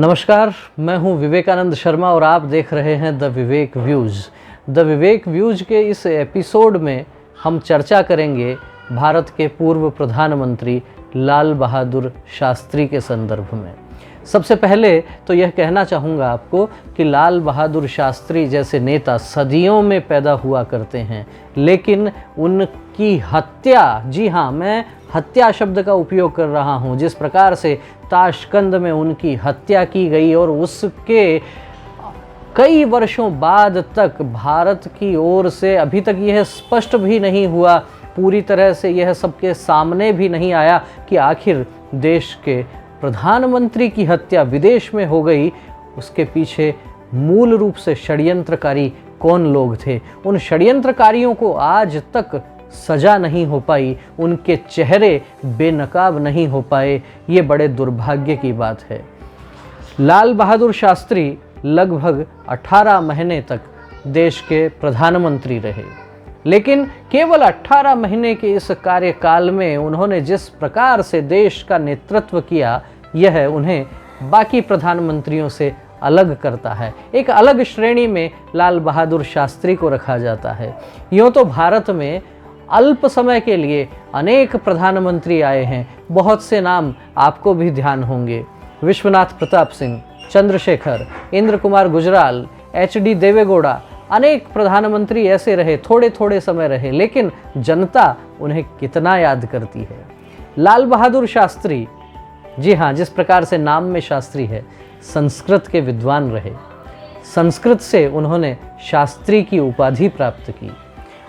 नमस्कार, मैं हूं विवेकानंद शर्मा और आप देख रहे हैं the Vivek views. The Vivek views के इस एपिसोड में हम चर्चा करेंगे भारत के पूर्व प्रधानमंत्री लाल बहादुर शास्त्री के संदर्भ में। सबसे पहले तो यह कहना चाहूँगा आपको कि लाल बहादुर शास्त्री जैसे नेता सदियों में पैदा हुआ करते हैं, लेकिन उनकी हत्या, जी हाँ, मैं हत्या शब्द का उपयोग कर रहा हूँ, जिस प्रकार से ताशकंद में उनकी हत्या की गई और उसके कई वर्षों बाद तक भारत की ओर से अभी तक यह स्पष्ट भी नहीं हुआ, पूरी तरह से यह सबके सामने भी नहीं आया कि आखिर देश के प्रधानमंत्री की हत्या विदेश में हो गई। उसके पीछे मूल रूप से षड्यंत्रकारी कौन लोग थे, उन षड्यंत्रकारियों को आज तक सजा नहीं हो पाई, उनके चेहरे बेनकाब नहीं हो पाए। ये बड़े दुर्भाग्य की बात है। लाल बहादुर शास्त्री लगभग 18 महीने तक देश के प्रधानमंत्री रहे, लेकिन केवल 18 महीने के इस कार्यकाल में उन्होंने जिस प्रकार से देश का नेतृत्व किया, यह उन्हें बाकी प्रधानमंत्रियों से अलग करता है। एक अलग श्रेणी में लाल बहादुर शास्त्री को रखा जाता है। यूँ तो भारत में अल्प समय के लिए अनेक प्रधानमंत्री आए हैं, बहुत से नाम आपको भी ध्यान होंगे। विश्वनाथ प्रताप सिंह, चंद्रशेखर, इंद्र कुमार गुजराल, HD देवेगौड़ा, अनेक प्रधानमंत्री ऐसे रहे, थोड़े थोड़े समय रहे, लेकिन जनता उन्हें कितना याद करती है। लाल बहादुर शास्त्री, जी हाँ, जिस प्रकार से नाम में शास्त्री है, संस्कृत के विद्वान रहे। संस्कृत से उन्होंने शास्त्री की उपाधि प्राप्त की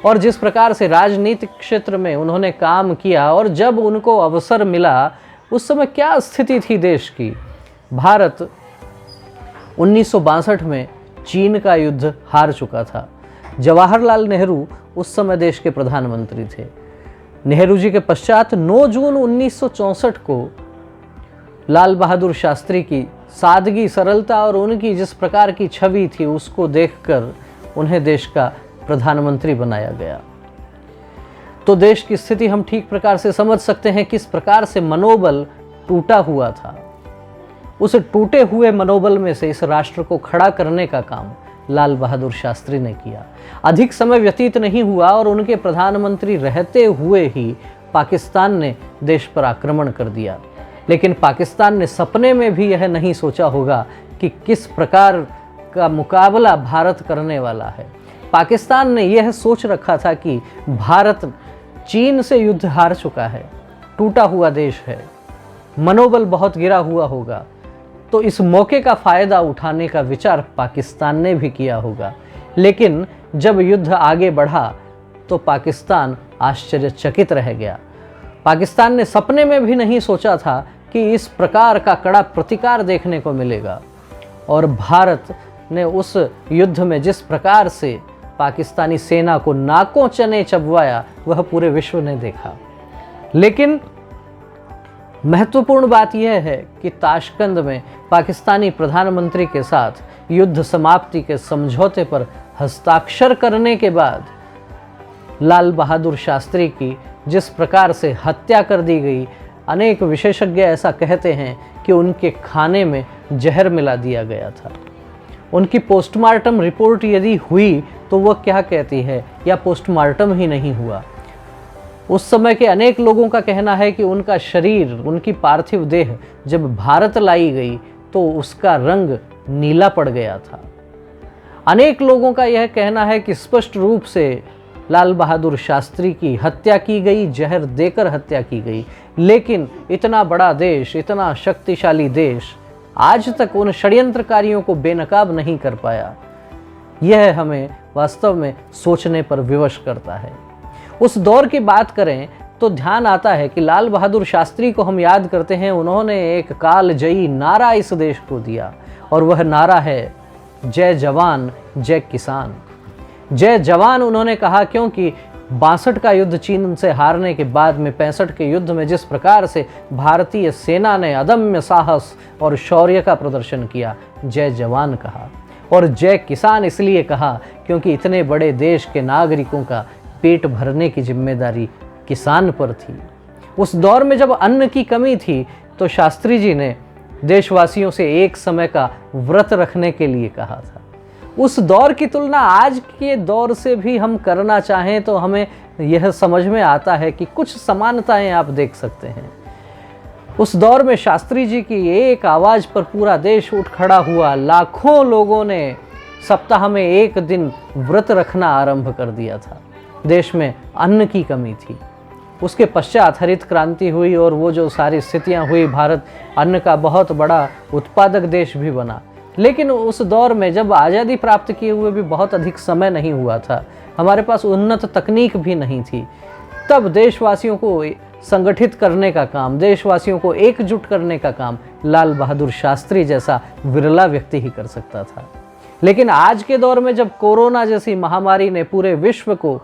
और जिस प्रकार से राजनीतिक क्षेत्र में उन्होंने काम किया और जब उनको अवसर मिला, उस समय क्या स्थिति थी देश की। भारत 1962 में चीन का युद्ध हार चुका था। जवाहरलाल नेहरू उस समय देश के प्रधानमंत्री थे। नेहरू जी के पश्चात 9 जून 1964 को लाल बहादुर शास्त्री की सादगी, सरलता और उनकी जिस प्रकार की छवि थी, उसको देखकर उन्हें देश का प्रधानमंत्री बनाया गया। तो देश की स्थिति हम ठीक प्रकार से समझ सकते हैं, किस प्रकार से मनोबल टूटा हुआ था। उस टूटे हुए मनोबल में से इस राष्ट्र को खड़ा करने का काम लाल बहादुर शास्त्री ने किया। अधिक समय व्यतीत नहीं हुआ और उनके प्रधानमंत्री रहते हुए ही पाकिस्तान ने देश पर आक्रमण कर दिया। लेकिन पाकिस्तान ने सपने में भी यह नहीं सोचा होगा कि किस प्रकार का मुकाबला भारत करने वाला है। पाकिस्तान ने यह सोच रखा था कि भारत चीन से युद्ध हार चुका है, टूटा हुआ देश है, मनोबल बहुत गिरा हुआ होगा, तो इस मौके का फ़ायदा उठाने का विचार पाकिस्तान ने भी किया होगा। लेकिन जब युद्ध आगे बढ़ा तो पाकिस्तान आश्चर्यचकित रह गया। पाकिस्तान ने सपने में भी नहीं सोचा था कि इस प्रकार का कड़ा प्रतिकार देखने को मिलेगा और भारत ने उस युद्ध में जिस प्रकार से पाकिस्तानी सेना को नाकों चने चबवाया, वह पूरे विश्व ने देखा। लेकिन महत्वपूर्ण बात यह है कि ताशकंद में पाकिस्तानी प्रधानमंत्री के साथ युद्ध समाप्ति के समझौते पर हस्ताक्षर करने के बाद लाल बहादुर शास्त्री की जिस प्रकार से हत्या कर दी गई, अनेक विशेषज्ञ ऐसा कहते हैं कि उनके खाने में जहर मिला दिया गया था। उनकी पोस्टमार्टम रिपोर्ट यदि हुई तो वह क्या कहती है, या पोस्टमार्टम ही नहीं हुआ। उस समय के अनेक लोगों का कहना है कि उनका शरीर, उनकी पार्थिव देह जब भारत लाई गई तो उसका रंग नीला पड़ गया था। अनेक लोगों का यह कहना है कि स्पष्ट रूप से लाल बहादुर शास्त्री की हत्या की गई, जहर देकर हत्या की गई। लेकिन इतना बड़ा देश, इतना शक्तिशाली देश आज तक उन षड्यंत्रकारियों को बेनकाब नहीं कर पाया। यह हमें वास्तव में सोचने पर विवश करता है। उस दौर की बात करें तो ध्यान आता है कि लाल बहादुर शास्त्री को हम याद करते हैं, उन्होंने एक कालजयी नारा इस देश को दिया और वह नारा है जय जवान जय किसान। जय जवान उन्होंने कहा क्योंकि 62 का युद्ध चीन से हारने के बाद में 65 के युद्ध में जिस प्रकार से भारतीय सेना ने अदम्य साहस और शौर्य का प्रदर्शन किया, जय जवान कहा। और जय किसान इसलिए कहा क्योंकि इतने बड़े देश के नागरिकों का पेट भरने की जिम्मेदारी किसान पर थी। उस दौर में जब अन्न की कमी थी तो शास्त्री जी ने देशवासियों से एक समय का व्रत रखने के लिए कहा था। उस दौर की तुलना आज के दौर से भी हम करना चाहें तो हमें यह समझ में आता है कि कुछ समानताएं आप देख सकते हैं। उस दौर में शास्त्री जी की एक आवाज़ पर पूरा देश उठ खड़ा हुआ। लाखों लोगों ने सप्ताह में एक दिन व्रत रखना आरंभ कर दिया था। देश में अन्न की कमी थी। उसके पश्चात हरित क्रांति हुई और वो जो सारी स्थितियां हुई, भारत अन्न का बहुत बड़ा उत्पादक देश भी बना। लेकिन उस दौर में जब आज़ादी प्राप्त किए हुए भी बहुत अधिक समय नहीं हुआ था, हमारे पास उन्नत तकनीक भी नहीं थी, तब देशवासियों को संगठित करने का काम, देशवासियों को एकजुट करने का काम लाल बहादुर शास्त्री जैसा विरला व्यक्ति ही कर सकता था। लेकिन आज के दौर में जब कोरोना जैसी महामारी ने पूरे विश्व को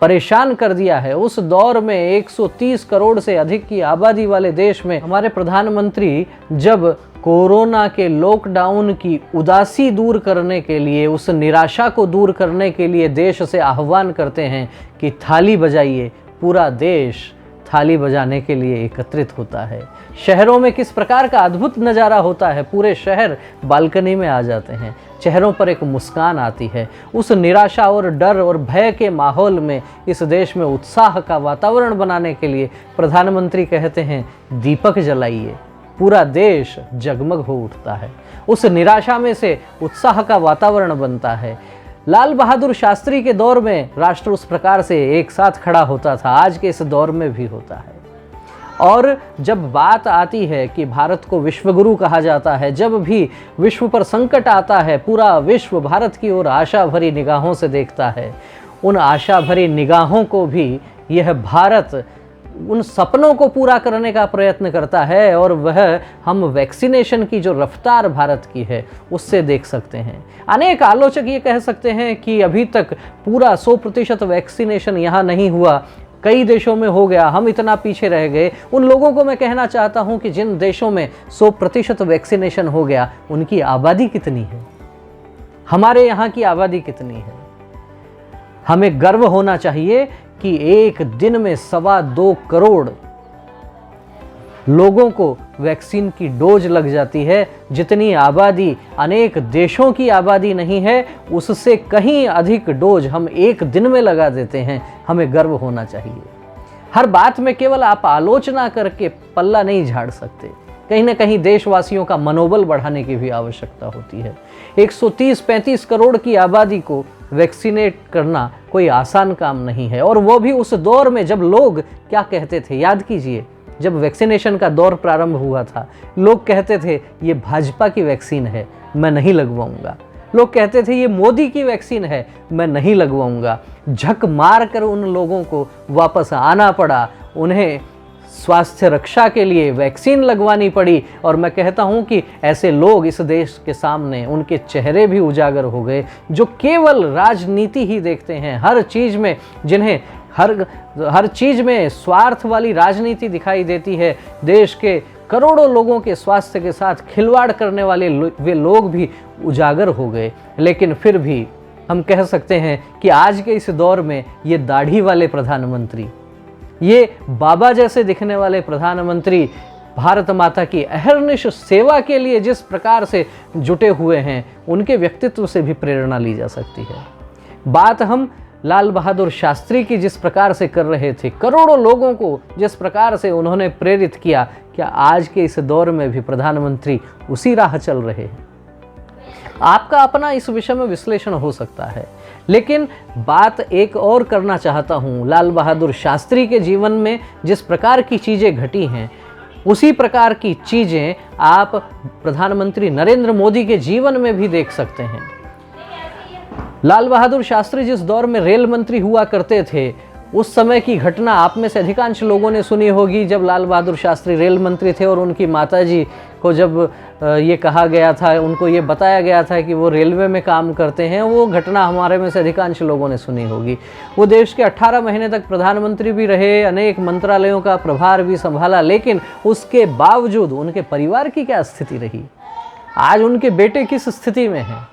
परेशान कर दिया है, उस दौर में 130 करोड़ से अधिक की आबादी वाले देश में हमारे प्रधानमंत्री जब कोरोना के लॉकडाउन की उदासी दूर करने के लिए, उस निराशा को दूर करने के लिए देश से आह्वान करते हैं कि थाली बजाइए, पूरा देश थाली बजाने के लिए एकत्रित होता है। शहरों में किस प्रकार का अद्भुत नज़ारा होता है, पूरे शहर बालकनी में आ जाते हैं, चेहरों पर एक मुस्कान आती है। उस निराशा और डर और भय के माहौल में इस देश में उत्साह का वातावरण बनाने के लिए प्रधानमंत्री कहते हैं दीपक जलाइए, पूरा देश जगमग हो उठता है। उस निराशा में से उत्साह का वातावरण बनता है। लाल बहादुर शास्त्री के दौर में राष्ट्र उस प्रकार से एक साथ खड़ा होता था, आज के इस दौर में भी होता है। और जब बात आती है कि भारत को विश्वगुरु कहा जाता है, जब भी विश्व पर संकट आता है, पूरा विश्व भारत की ओर आशा भरी निगाहों से देखता है। उन आशा भरी निगाहों को भी यह भारत उन सपनों को पूरा करने का प्रयत्न करता है, और वह हम वैक्सीनेशन की जो रफ्तार भारत की है उससे देख सकते हैं। अनेक आलोचक ये कह सकते हैं कि अभी तक पूरा 100% वैक्सीनेशन यहाँ नहीं हुआ, कई देशों में हो गया, हम इतना पीछे रह गए। उन लोगों को मैं कहना चाहता हूँ कि जिन देशों में 100% वैक्सीनेशन हो गया, उनकी आबादी कितनी है, हमारे यहाँ की आबादी कितनी है। हमें गर्व होना चाहिए कि एक दिन में 2.25 करोड़ लोगों को वैक्सीन की डोज लग जाती है। जितनी आबादी अनेक देशों की आबादी नहीं है, उससे कहीं अधिक डोज हम एक दिन में लगा देते हैं। हमें गर्व होना चाहिए। हर बात में केवल आप आलोचना करके पल्ला नहीं झाड़ सकते, कहीं ना कहीं देशवासियों का मनोबल बढ़ाने की भी आवश्यकता होती है। 130-35 करोड़ की आबादी को वैक्सीनेट करना कोई आसान काम नहीं है, और वो भी उस दौर में जब लोग क्या कहते थे, याद कीजिए, जब वैक्सीनेशन का दौर प्रारंभ हुआ था, लोग कहते थे ये भाजपा की वैक्सीन है, मैं नहीं लगवाऊंगा। लोग कहते थे ये मोदी की वैक्सीन है, मैं नहीं लगवाऊंगा। झक मार कर उन लोगों को वापस आना पड़ा, उन्हें स्वास्थ्य रक्षा के लिए वैक्सीन लगवानी पड़ी। और मैं कहता हूं कि ऐसे लोग इस देश के सामने, उनके चेहरे भी उजागर हो गए जो केवल राजनीति ही देखते हैं, हर चीज़ में, जिन्हें हर चीज़ में स्वार्थ वाली राजनीति दिखाई देती है। देश के करोड़ों लोगों के स्वास्थ्य के साथ खिलवाड़ करने वाले वे लोग भी उजागर हो गए। लेकिन फिर भी हम कह सकते हैं कि आज के इस दौर में ये दाढ़ी वाले प्रधानमंत्री, ये बाबा जैसे दिखने वाले प्रधानमंत्री भारत माता की अहर्निश सेवा के लिए जिस प्रकार से जुटे हुए हैं, उनके व्यक्तित्व से भी प्रेरणा ली जा सकती है। बात हम लाल बहादुर शास्त्री की जिस प्रकार से कर रहे थे, करोड़ों लोगों को जिस प्रकार से उन्होंने प्रेरित किया, क्या आज के इस दौर में भी प्रधानमंत्री उसी राह चल रहे हैं? आपका अपना इस विषय में विश्लेषण हो सकता है, लेकिन बात एक और करना चाहता हूँ। लाल बहादुर शास्त्री के जीवन में जिस प्रकार की चीज़ें घटी हैं, उसी प्रकार की चीज़ें आप प्रधानमंत्री नरेंद्र मोदी के जीवन में भी देख सकते हैं। लाल बहादुर शास्त्री जिस दौर में रेल मंत्री हुआ करते थे, उस समय की घटना आप में से अधिकांश लोगों ने सुनी होगी। जब लाल बहादुर शास्त्री रेल मंत्री थे और उनकी माताजी को जब ये कहा गया था, उनको ये बताया गया था कि वो रेलवे में काम करते हैं, वो घटना हमारे में से अधिकांश लोगों ने सुनी होगी। वो देश के 18 महीने तक प्रधानमंत्री भी रहे, अनेक मंत्रालयों का प्रभार भी संभाला, लेकिन उसके बावजूद उनके परिवार की क्या स्थिति रही, आज उनके बेटे किस स्थिति में हैं,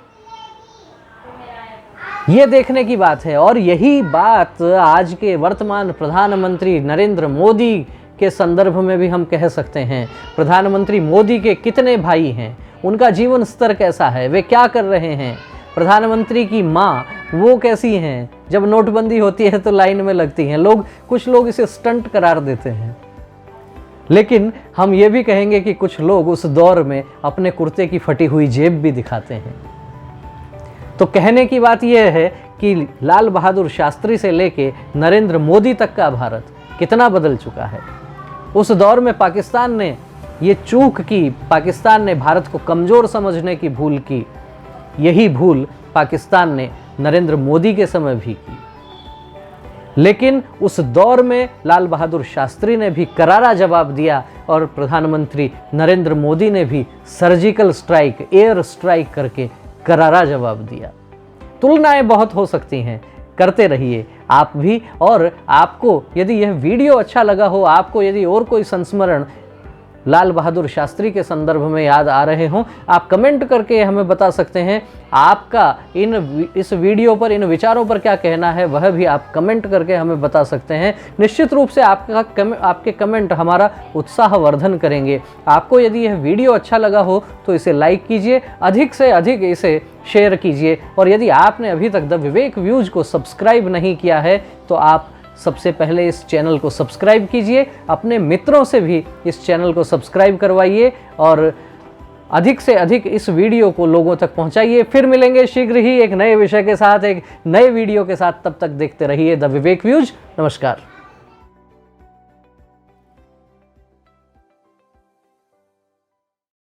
ये देखने की बात है। और यही बात आज के वर्तमान प्रधानमंत्री नरेंद्र मोदी के संदर्भ में भी हम कह सकते हैं। प्रधानमंत्री मोदी के कितने भाई हैं, उनका जीवन स्तर कैसा है, वे क्या कर रहे हैं, प्रधानमंत्री की माँ वो कैसी हैं, जब नोटबंदी होती है तो लाइन में लगती हैं। कुछ लोग इसे स्टंट करार देते हैं, लेकिन हम ये भी कहेंगे कि कुछ लोग उस दौर में अपने कुर्ते की फटी हुई जेब भी दिखाते हैं। तो कहने की बात यह है कि लाल बहादुर शास्त्री से लेके नरेंद्र मोदी तक का भारत कितना बदल चुका है। उस दौर में पाकिस्तान ने ये चूक की, पाकिस्तान ने भारत को कमज़ोर समझने की भूल की। यही भूल पाकिस्तान ने नरेंद्र मोदी के समय भी की, लेकिन उस दौर में लाल बहादुर शास्त्री ने भी करारा जवाब दिया और प्रधानमंत्री नरेंद्र मोदी ने भी सर्जिकल स्ट्राइक, एयर स्ट्राइक करके करारा जवाब दिया। तुलनाएं बहुत हो सकती हैं, करते रहिए आप भी। और आपको यदि यह वीडियो अच्छा लगा हो, आपको यदि और कोई संस्मरण लाल बहादुर शास्त्री के संदर्भ में याद आ रहे हों, आप कमेंट करके हमें बता सकते हैं। आपका इस वीडियो पर, इन विचारों पर क्या कहना है, वह भी आप कमेंट करके हमें बता सकते हैं। निश्चित रूप से आपके कमेंट हमारा उत्साहवर्धन करेंगे। आपको यदि यह वीडियो अच्छा लगा हो तो इसे लाइक कीजिए, अधिक से अधिक इसे शेयर कीजिए। और यदि आपने अभी तक द विवेक व्यूज को सब्सक्राइब नहीं किया है तो आप सबसे पहले इस चैनल को सब्सक्राइब कीजिए, अपने मित्रों से भी इस चैनल को सब्सक्राइब करवाइए और अधिक से अधिक इस वीडियो को लोगों तक पहुंचाइए। फिर मिलेंगे शीघ्र ही एक नए विषय के साथ, एक नए वीडियो के साथ। तब तक देखते रहिए द विवेक व्यूज। नमस्कार।